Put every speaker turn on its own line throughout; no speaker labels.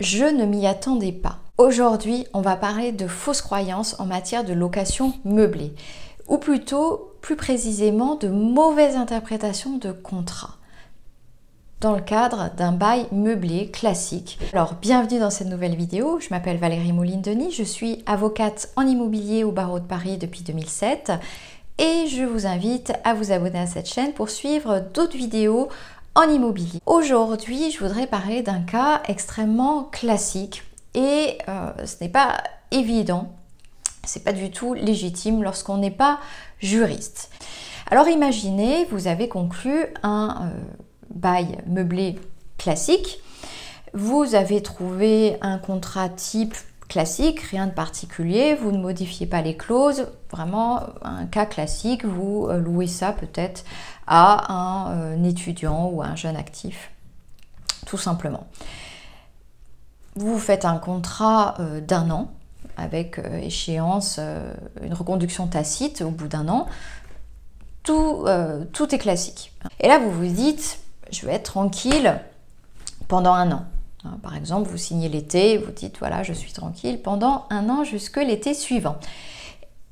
Je ne m'y attendais pas. Aujourd'hui, on va parler de fausses croyances en matière de location meublée, ou plutôt, plus précisément, de mauvaises interprétations de contrats dans le cadre d'un bail meublé classique. Alors, bienvenue dans cette nouvelle vidéo. Je m'appelle Valérie Moline-Denis, je suis avocate en immobilier au barreau de Paris depuis 2007 et je vous invite à vous abonner à cette chaîne pour suivre d'autres vidéos en immobilier. Aujourd'hui, je voudrais parler d'un cas extrêmement classique et ce n'est pas évident, c'est pas du tout légitime lorsqu'on n'est pas juriste. Alors imaginez, vous avez conclu un bail meublé classique, vous avez trouvé un contrat type classique, rien de particulier, vous ne modifiez pas les clauses, vraiment un cas classique, vous louez ça peut-être à un étudiant ou à un jeune actif, tout simplement. Vous faites un contrat d'un an avec échéance, une reconduction tacite au bout d'un an, tout est classique. Et là vous vous dites, je vais être tranquille pendant un an. Par exemple, vous signez l'été, vous dites voilà, je suis tranquille pendant un an jusque l'été suivant.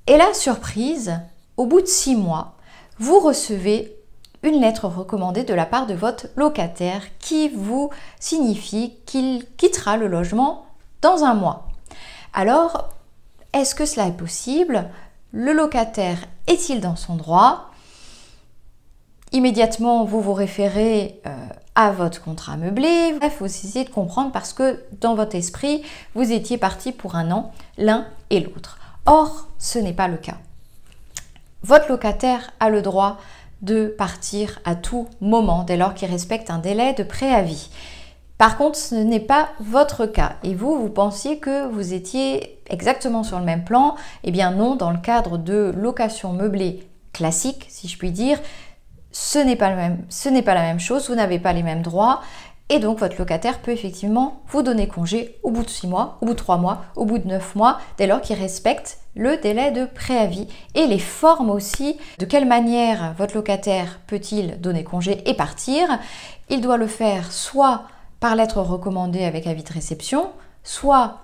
Et là, surprise, au bout de 6 mois, vous recevez une lettre recommandée de la part de votre locataire qui vous signifie qu'il quittera le logement dans un mois. Alors, est-ce que cela est possible? Le locataire est-il dans son droit? Immédiatement, vous vous référez à votre contrat meublé. Bref, vous essayez de comprendre parce que dans votre esprit, vous étiez partis pour un an, l'un et l'autre. Or, ce n'est pas le cas. Votre locataire a le droit de partir à tout moment dès lors qu'il respecte un délai de préavis. Par contre, ce n'est pas votre cas. Et vous pensiez que vous étiez exactement sur le même plan. Eh bien non, dans le cadre de location meublée classique, si je puis dire, ce n'est pas la même chose, vous n'avez pas les mêmes droits et donc votre locataire peut effectivement vous donner congé au bout de 6 mois, au bout de 3 mois, au bout de 9 mois, dès lors qu'il respecte le délai de préavis et les formes aussi. De quelle manière votre locataire peut-il donner congé et partir? Il doit le faire soit par lettre recommandée avec avis de réception, soit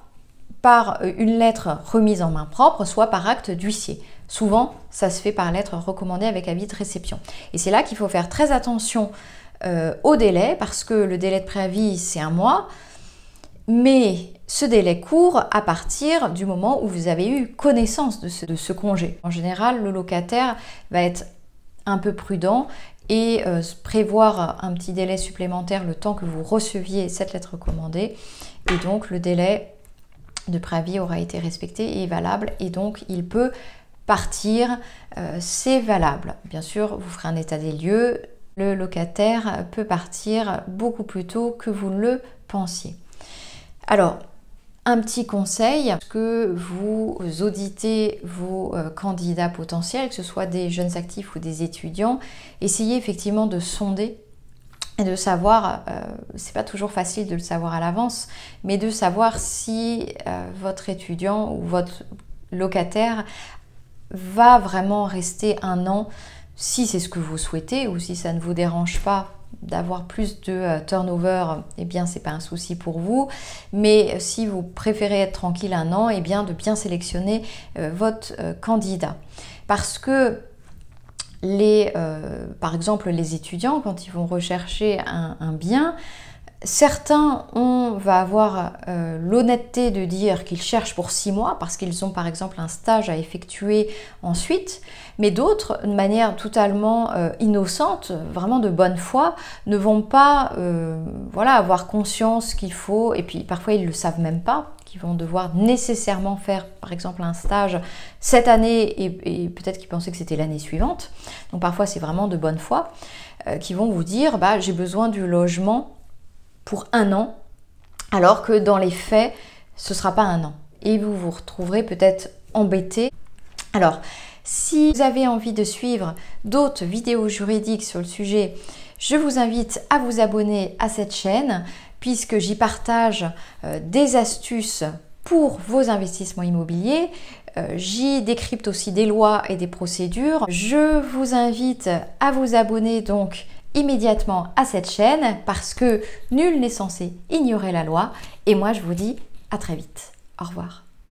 par une lettre remise en main propre, soit par acte d'huissier. Souvent, ça se fait par lettre recommandée avec avis de réception. Et c'est là qu'il faut faire très attention au délai, parce que le délai de préavis, c'est 1 mois, mais ce délai court à partir du moment où vous avez eu connaissance de ce congé. En général, le locataire va être un peu prudent et prévoir un petit délai supplémentaire le temps que vous receviez cette lettre recommandée. Et donc, le délai de préavis aura été respecté et valable, et donc il peut partir, c'est valable. Bien sûr, vous ferez un état des lieux, le locataire peut partir beaucoup plus tôt que vous ne le pensiez. Alors, un petit conseil, que vous auditez vos candidats potentiels, que ce soit des jeunes actifs ou des étudiants, essayez effectivement de sonder et de savoir, c'est pas toujours facile de le savoir à l'avance, mais de savoir si votre étudiant ou votre locataire va vraiment rester un an, si c'est ce que vous souhaitez, ou si ça ne vous dérange pas d'avoir plus de turnover, eh bien c'est pas un souci pour vous. Mais si vous préférez être tranquille un an, eh bien de bien sélectionner votre candidat. Parce que par exemple les étudiants, quand ils vont rechercher un bien, certains va avoir l'honnêteté de dire qu'ils cherchent pour 6 mois parce qu'ils ont par exemple un stage à effectuer ensuite, mais d'autres, de manière totalement innocente, vraiment de bonne foi, ne vont pas avoir conscience qu'il faut, et puis parfois ils ne le savent même pas, qu'ils vont devoir nécessairement faire par exemple un stage cette année et peut-être qu'ils pensaient que c'était l'année suivante. Donc parfois c'est vraiment de bonne foi, qui vont vous dire j'ai besoin du logement pour 1 an, alors que dans les faits, ce ne sera pas 1 an. Et vous vous retrouverez peut-être embêté. Alors, si vous avez envie de suivre d'autres vidéos juridiques sur le sujet, je vous invite à vous abonner à cette chaîne, puisque j'y partage des astuces pour vos investissements immobiliers. J'y décrypte aussi des lois et des procédures. Je vous invite à vous abonner donc immédiatement à cette chaîne parce que nul n'est censé ignorer la loi. Et moi, je vous dis à très vite. Au revoir.